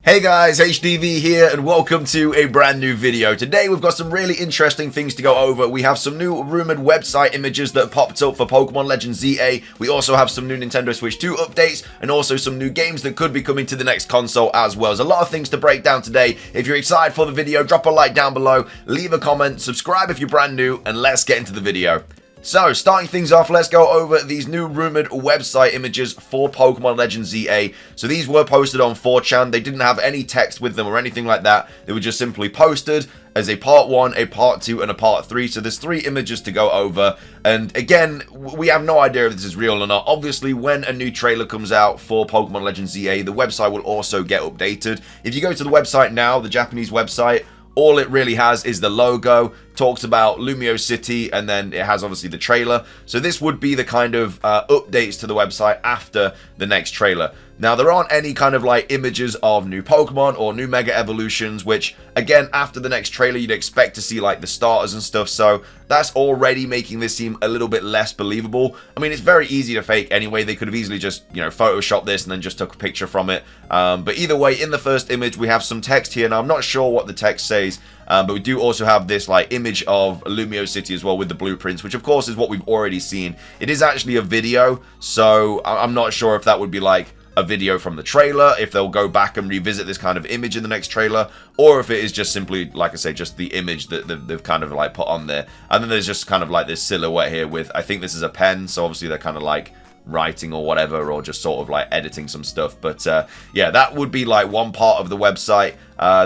Hey guys, HDvee here and welcome to a brand new video. Today we've got some really interesting things to go over. We have some new rumored website images that have popped up for Pokemon Legends ZA. We also have some new Nintendo Switch 2 updates and also some new games that could be coming to the next console as well. There's a lot of things to break down today. If you're excited for the video, drop a like down below, leave a comment, subscribe if you're brand new, and let's get into the video. So, starting things off, let's go over these new rumored website images for Pokemon Legends ZA. So these were posted on 4chan. They didn't have any text with them or anything like that. They were just simply posted as a part 1, a part 2, and a part 3. So there's 3 images to go over. And again, we have no idea if this is real or not. Obviously, when a new trailer comes out for Pokemon Legends ZA, the website will also get updated. If you go to the website now, the Japanese website, all it really has is the logo, talks about Lumiose City, and then it has obviously the trailer. So this would be the kind of updates to the website after the next trailer. Now, there aren't any kind of like images of new Pokemon or new Mega Evolutions, which again, after the next trailer, you'd expect to see like the starters and stuff. So that's already making this seem a little bit less believable. I mean, it's very easy to fake anyway. They could have easily just, you know, Photoshop this and then just took a picture from it. But either way, in the first image, we have some text here. Now, I'm not sure what the text says, but we do also have this like image of Lumiose City as well with the blueprints, which of course is what we've already seen. It is actually a video, so I'm not sure if that would be like a video from the trailer, if they'll go back and revisit this kind of image in the next trailer, or if it is just simply, like I say, just the image that they've kind of like put on there. And then there's just kind of like this silhouette here with, I think this is a pen, so obviously they're kind of like writing or whatever, or just sort of like editing some stuff. But yeah, that would be like one part of the website.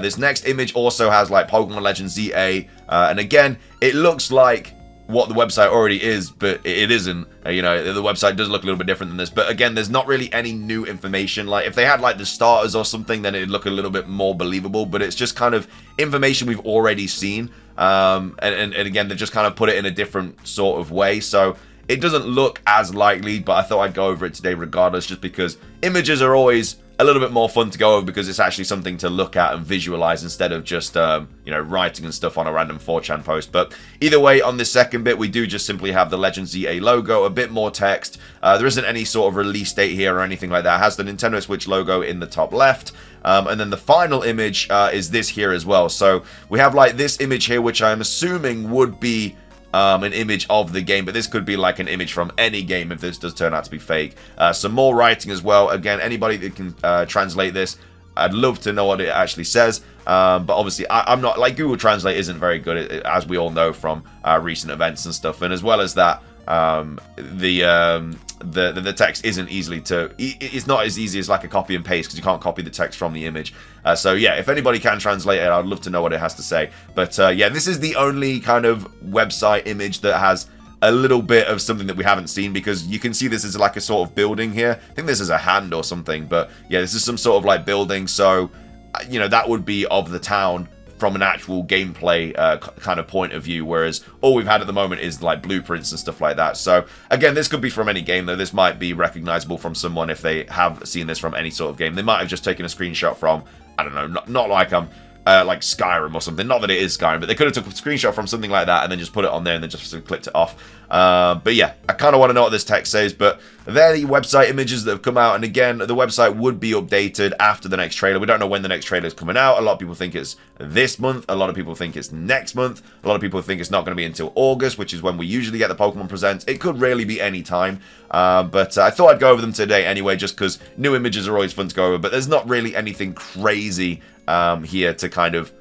This next image also has like Pokemon Legends ZA, and again, it looks like what the website already is, but it isn't. You know, the website does look a little bit different than this, but again, there's not really any new information. Like if they had like the starters or something, then it'd look a little bit more believable, but it's just kind of information we've already seen. And again, they've just kind of put it in a different sort of way, so it doesn't look as likely, but I thought I'd go over it today regardless, just because images are always a little bit more fun to go over because it's actually something to look at and visualize instead of just, you know, writing and stuff on a random 4chan post. But either way, on this second bit, we do just simply have the Legends ZA logo, a bit more text. There isn't any sort of release date here or anything like that. It has the Nintendo Switch logo in the top left. And then the final image is this here as well. So we have like this image here, which I'm assuming would be an image of the game, but this could be like an image from any game if this does turn out to be fake. Some more writing as well. Again, anybody that can translate this, I'd love to know what it actually says. But obviously, I'm not, like, Google Translate isn't very good, as we all know from recent events and stuff. And as well as that, the text isn't easily it's not as easy as like a copy and paste because you can't copy the text from the image. So yeah, if anybody can translate it, I'd love to know what it has to say. But yeah, this is the only kind of website image that has a little bit of something that we haven't seen, because you can see this is like a sort of building here. I think this is a hand or something, but yeah, this is some sort of like building. So, you know, that would be of the town from an actual gameplay kind of point of view, whereas all we've had at the moment is like blueprints and stuff like that. So again, this could be from any game, though. This might be recognizable from someone if they have seen this from any sort of game. They might have just taken a screenshot from, I don't know, not like like Skyrim or something. Not that it is Skyrim, but they could have took a screenshot from something like that and then just put it on there and then just clicked it off. But yeah, I kind of want to know what this text says, but they're the website images that have come out. And again, the website would be updated after the next trailer. We don't know when the next trailer is coming out. A lot of people think it's this month. A lot of people think it's next month. A lot of people think it's not going to be until August, which is when we usually get the Pokemon Presents. It could really be any time. But I thought I'd go over them today anyway, just because new images are always fun to go over. But there's not really anything crazy here to kind of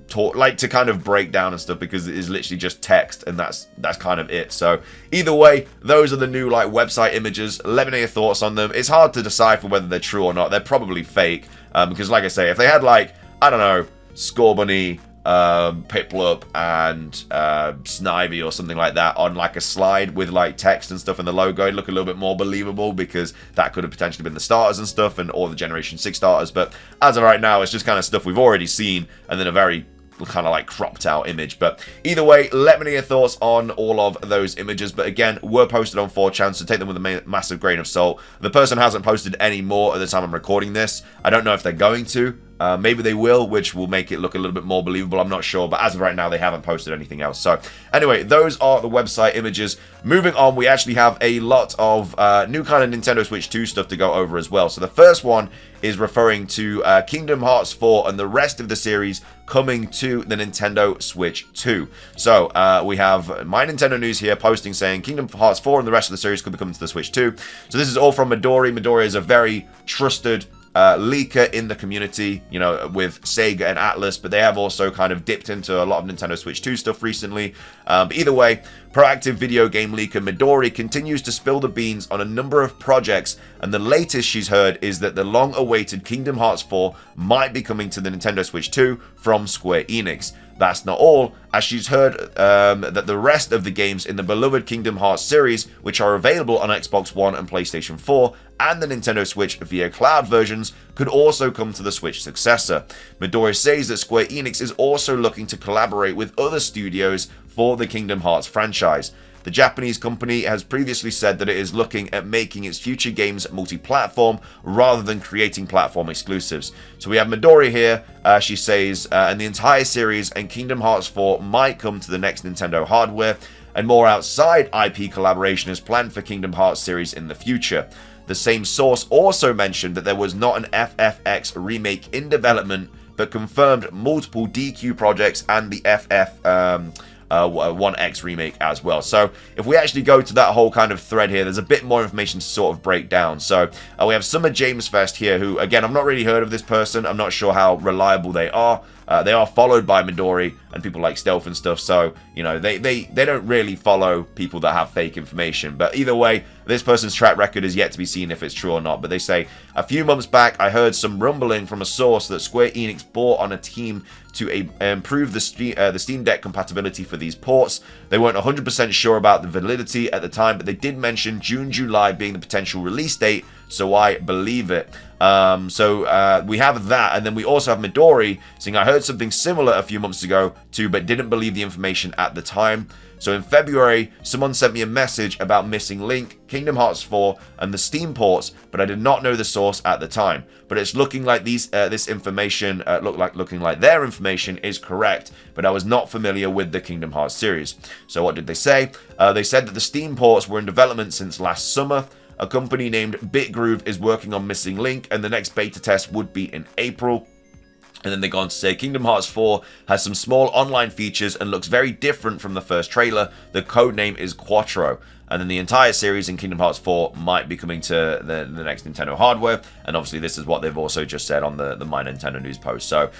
talk, like to kind of break down and stuff, because it is literally just text, and that's kind of it. So either way, those are the new like website images. Let me know your thoughts on them. It's hard to decipher whether they're true or not. They're probably fake, because like I say, if they had like, I don't know, Scorbunny, Piplup and Snivy or something like that on like a slide with like text and stuff in the logo, it'd look a little bit more believable, because that could have potentially been the starters and stuff, and or the Generation 6 starters. But as of right now, it's just kind of stuff we've already seen, and then a very kind of like cropped out image. But either way, let me know your thoughts on all of those images. But again, were posted on 4chan, so take them with a massive grain of salt. The person hasn't posted any more at the time I'm recording this. I don't know if they're going to. Maybe they will, which will make it look a little bit more believable. I'm not sure, but as of right now, they haven't posted anything else. So anyway, those are the website images. Moving on, we actually have a lot of new kind of Nintendo Switch 2 stuff to go over as well. So the first one is referring to Kingdom Hearts 4 and the rest of the series coming to the Nintendo Switch 2. So we have My Nintendo News here posting saying Kingdom Hearts 4 and the rest of the series could be coming to the Switch 2. So this is all from Midori. Midori is a very trusted leaker in the community, you know, with Sega and Atlas, but they have also kind of dipped into a lot of Nintendo Switch 2 stuff recently. But either way, proactive video game leaker Midori continues to spill the beans on a number of projects, and the latest she's heard is that the long-awaited Kingdom Hearts 4 might be coming to the Nintendo Switch 2 from Square Enix. That's not all, as she's heard that the rest of the games in the beloved Kingdom Hearts series, which are available on Xbox One and PlayStation 4 and the Nintendo Switch via cloud versions, could also come to the Switch successor. Midori says that Square Enix is also looking to collaborate with other studios for the Kingdom Hearts franchise. The Japanese company has previously said that it is looking at making its future games multi-platform rather than creating platform exclusives. So we have Midori here. She says, and the entire series and Kingdom Hearts 4 might come to the next Nintendo hardware, and more outside IP collaboration is planned for Kingdom Hearts series in the future. The same source also mentioned that there was not an FFX remake in development, but confirmed multiple DQ projects and the FF1X remake as well. So if we actually go to that whole kind of thread here, there's a bit more information to sort of break down. So we have Summer James Fest here, who, again, I've not really heard of this person. I'm not sure how reliable they are. They are followed by Midori and people like Stealth and stuff, so, you know, they don't really follow people that have fake information. But either way, this person's track record is yet to be seen if it's true or not. But they say, a few months back, I heard some rumbling from a source that Square Enix brought on a team to improve the Steam Deck compatibility for these ports. They weren't 100% sure about the validity at the time, but they did mention June, July being the potential release date, so I believe it. We have that, and then we also have Midori saying, I heard something similar a few months ago too, but didn't believe the information at the time. So in February, someone sent me a message about Missing Link, Kingdom Hearts 4, and the Steam ports, but I did not know the source at the time. But it's looking like this information, looking like their information is correct, but I was not familiar with the Kingdom Hearts series. So what did they say? They said that the Steam ports were in development since last summer. A company named BitGroove is working on Missing Link, and the next beta test would be in April. And then they go on to say, Kingdom Hearts 4 has some small online features and looks very different from the first trailer. The codename is Quattro. And then the entire series in Kingdom Hearts 4 might be coming to the next Nintendo hardware. And obviously this is what they've also just said on the My Nintendo News post. So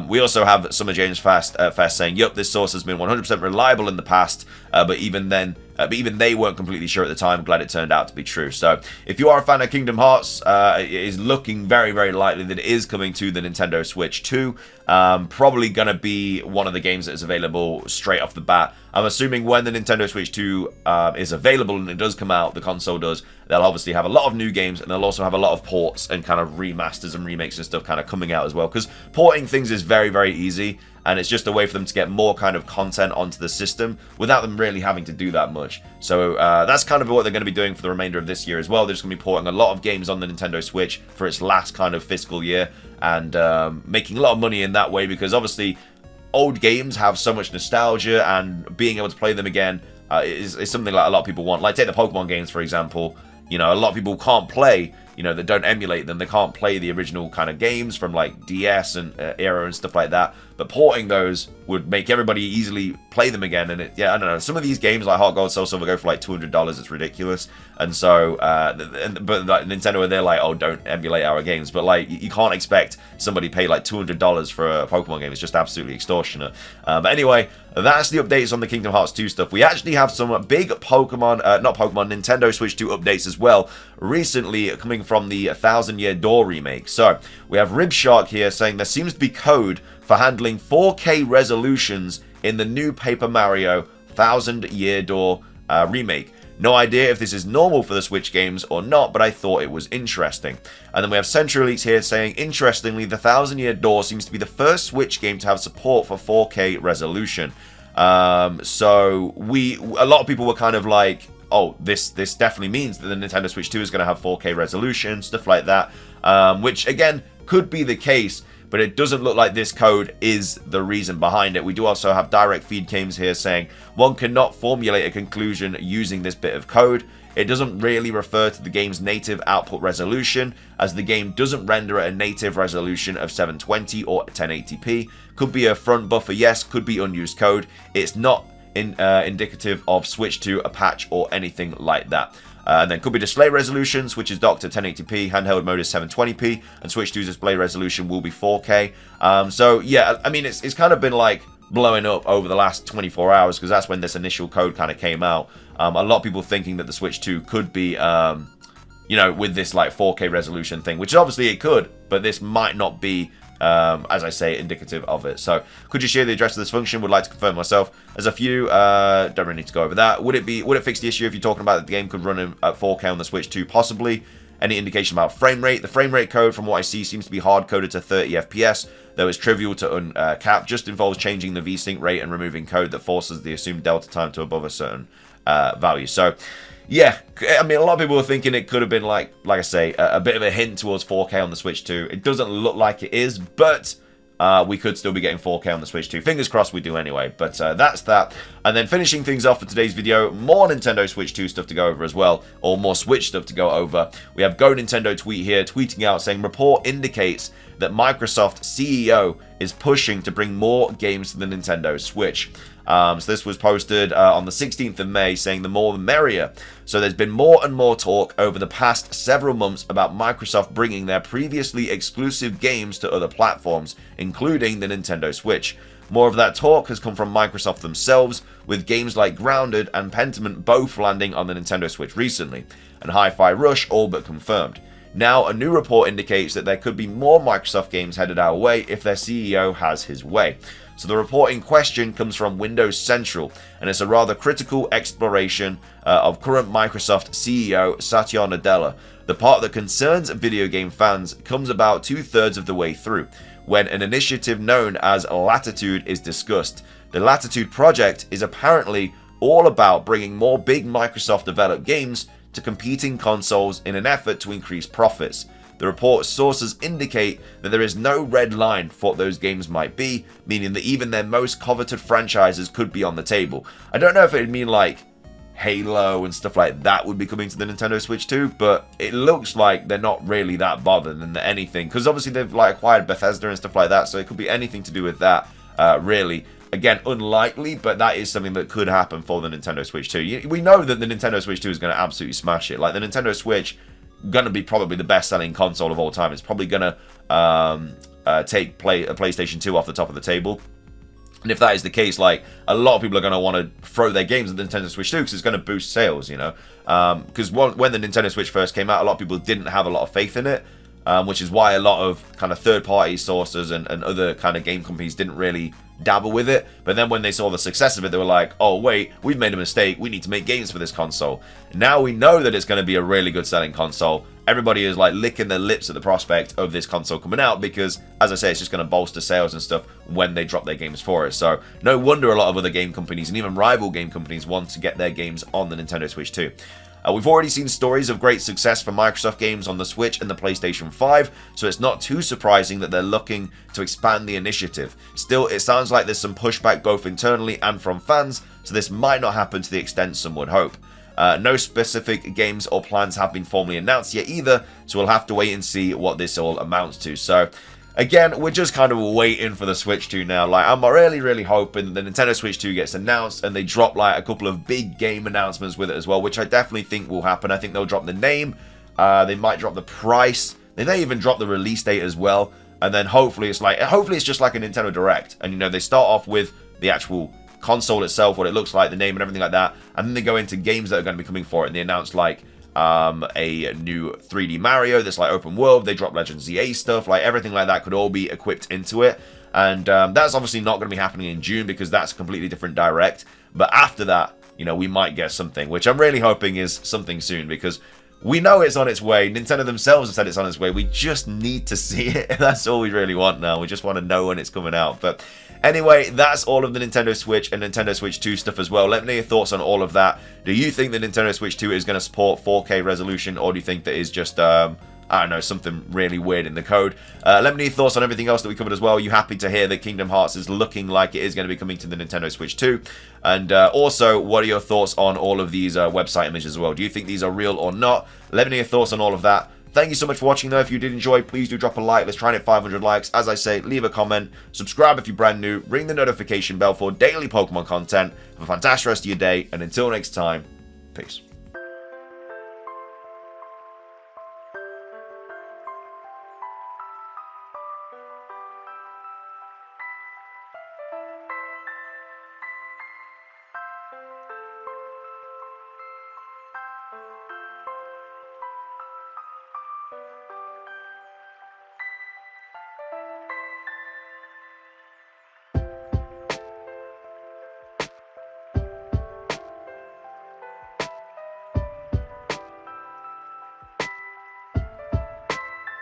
we also have Summer James Fest saying, yup, this source has been 100% reliable in the past, but even they weren't completely sure at the time. Glad it turned out to be true. So if you are a fan of Kingdom Hearts, it is looking very, very likely that it is coming to the Nintendo Switch 2. Probably going to be one of the games that is available straight off the bat. I'm assuming when the Nintendo Switch 2 is available and it does come out, the console does, they'll obviously have a lot of new games, and they'll also have a lot of ports and kind of remasters and remakes and stuff kind of coming out as well, because porting things is very, very easy, and it's just a way for them to get more kind of content onto the system without them really having to do that much. So that's kind of what they're going to be doing for the remainder of this year as well. They're just going to be porting a lot of games on the Nintendo Switch for its last kind of fiscal year, and making a lot of money in that way, because obviously old games have so much nostalgia, and being able to play them again is something like a lot of people want. Like, take the Pokemon games, for example. You know, a lot of people can't play, you know, that don't emulate them. They can't play the original kind of games from like DS and era and stuff like that. But porting those would make everybody easily play them again. And I don't know. Some of these games like Heart Gold, Soul Silver go for like $200. It's ridiculous. And so, but like Nintendo, they're like, oh, don't emulate our games. But like, you can't expect somebody to pay like $200 for a Pokemon game. It's just absolutely extortionate. But anyway, that's the updates on the Kingdom Hearts 2 stuff. We actually have some big Nintendo Switch 2 updates as well, recently coming from the 1,000 Year Door remake. So we have Ribshark here saying there seems to be code for handling 4K resolutions in the new Paper Mario 1,000 Year Door remake. No idea if this is normal for the Switch games or not, but I thought it was interesting. And then we have Central Elite here saying, interestingly, the 1,000 Year Door seems to be the first Switch game to have support for 4K resolution. So a lot of people were kind of like, oh, this definitely means that the Nintendo Switch 2 is going to have 4K resolution, stuff like that, which again could be the case. but it doesn't look like this code is the reason behind it. We do also have direct feed games here saying one cannot formulate a conclusion using this bit of code. It doesn't really refer to the game's native output resolution, as the game doesn't render at a native resolution of 720 or 1080p. Could be a front buffer, yes, could be unused code. It's not indicative of Switch 2, a patch, or anything like that. And then could be display resolution. Switch is docked at 1080p, handheld mode is 720p, and Switch 2's display resolution will be 4K. So yeah, I mean, it's kind of been like blowing up over the last 24 hours because that's when this initial code kind of came out. A lot of people thinking that the Switch 2 could be, you know, with this like 4K resolution thing, which obviously it could, but this might not be, as I say, indicative of it. So could you share the address of this function? Would like to confirm myself. There's a few, don't really need to go over that. Would it fix the issue if you're talking about that the game could run at 4K on the Switch 2? Possibly. Any indication about frame rate? The frame rate code, from what I see, seems to be hard-coded to 30 FPS, though it's trivial to uncap. Just involves changing the VSync rate and removing code that forces the assumed delta time to above a certain value. So, yeah, I mean, a lot of people were thinking it could have been, like I say, a bit of a hint towards 4K on the Switch 2. It doesn't look like it is, but we could still be getting 4K on the Switch 2. Fingers crossed we do anyway, but that's that. And then finishing things off for today's video, more Nintendo Switch 2 stuff to go over as well, or more Switch stuff to go over. We have Go Nintendo tweet here, tweeting out saying, report indicates that Microsoft CEO is pushing to bring more games to the Nintendo Switch. So this was posted on the 16th of May, saying the more the merrier. So there's been more and more talk over the past several months about Microsoft bringing their previously exclusive games to other platforms, including the Nintendo Switch. More of that talk has come from Microsoft themselves, with games like Grounded and Pentiment both landing on the Nintendo Switch recently, and Hi-Fi Rush all but confirmed. Now, a new report indicates that there could be more Microsoft games headed our way if their CEO has his way. So the report in question comes from Windows Central, and it's a rather critical exploration of current Microsoft CEO Satya Nadella. The part that concerns video game fans comes about 2/3 of the way through, when an initiative known as Latitude is discussed. The Latitude project is apparently all about bringing more big Microsoft-developed games to competing consoles in an effort to increase profits. The report's sources indicate that there is no red line for what those games might be, meaning that even their most coveted franchises could be on the table. I don't know if it would mean like Halo and stuff like that would be coming to the Nintendo Switch 2, but it looks like they're not really that bothered than anything, because obviously they've like acquired Bethesda and stuff like that, so it could be anything to do with that, really. Again, unlikely, but that is something that could happen for the Nintendo Switch 2. We know that the Nintendo Switch 2 is going to absolutely smash it. Like, the Nintendo Switch going to be probably the best-selling console of all time. It's probably going to take a PlayStation 2 off the top of the table. And if that is the case, like, a lot of people are going to want to throw their games at the Nintendo Switch 2 because it's going to boost sales, you know. Because when the Nintendo Switch first came out, a lot of people didn't have a lot of faith in it, which is why a lot of kind of third-party sources and other kind of game companies didn't really dabble with it. But then when they saw the success of it, they were like, oh wait, we've made a mistake, we need to make games for this console. Now we know that it's going to be a really good selling console. Everybody is like licking their lips at the prospect of this console coming out because, as I say, it's just going to bolster sales and stuff when they drop their games for it. So no wonder a lot of other game companies and even rival game companies want to get their games on the Nintendo Switch 2. We've already seen stories of great success for Microsoft games on the Switch and the PlayStation 5, so it's not too surprising that they're looking to expand the initiative. Still, it sounds like there's some pushback both internally and from fans, so this might not happen to the extent some would hope. No specific games or plans have been formally announced yet either, so we'll have to wait and see what this all amounts to. So, again, we're just kind of waiting for the Switch 2 now. Like, I'm really hoping the Nintendo Switch 2 gets announced and they drop like a couple of big game announcements with it as well, which I definitely think will happen. I think they'll drop the name, they might drop the price, they may even drop the release date as well, and then hopefully it's just like a Nintendo Direct, and you know, they start off with the actual console itself, what it looks like, the name and everything like that, and then they go into games that are going to be coming for it, and they announce like a new 3D Mario that's like open world, they drop Legend ZA stuff, like everything like that could all be equipped into it, and that's obviously not going to be happening in June because that's a completely different Direct, but after that, you know, we might get something, which I'm really hoping is something soon, because we know it's on its way. Nintendo themselves have said it's on its way. We just need to see it. That's all we really want now. We just want to know when it's coming out. But anyway, that's all of the Nintendo Switch and Nintendo Switch 2 stuff as well. Let me know your thoughts on all of that. Do you think the Nintendo Switch 2 is going to support 4K resolution, or do you think that is just I don't know, something really weird in the code. Let me know your thoughts on everything else that we covered as well. Are you happy to hear that Kingdom Hearts is looking like it is going to be coming to the Nintendo Switch 2? And also, what are your thoughts on all of these website images as well? Do you think these are real or not? Let me know your thoughts on all of that. Thank you so much for watching, though. If you did enjoy, please do drop a like. Let's try and hit 500 likes. As I say, leave a comment, subscribe if you're brand new, ring the notification bell for daily Pokemon content. Have a fantastic rest of your day, and until next time, peace.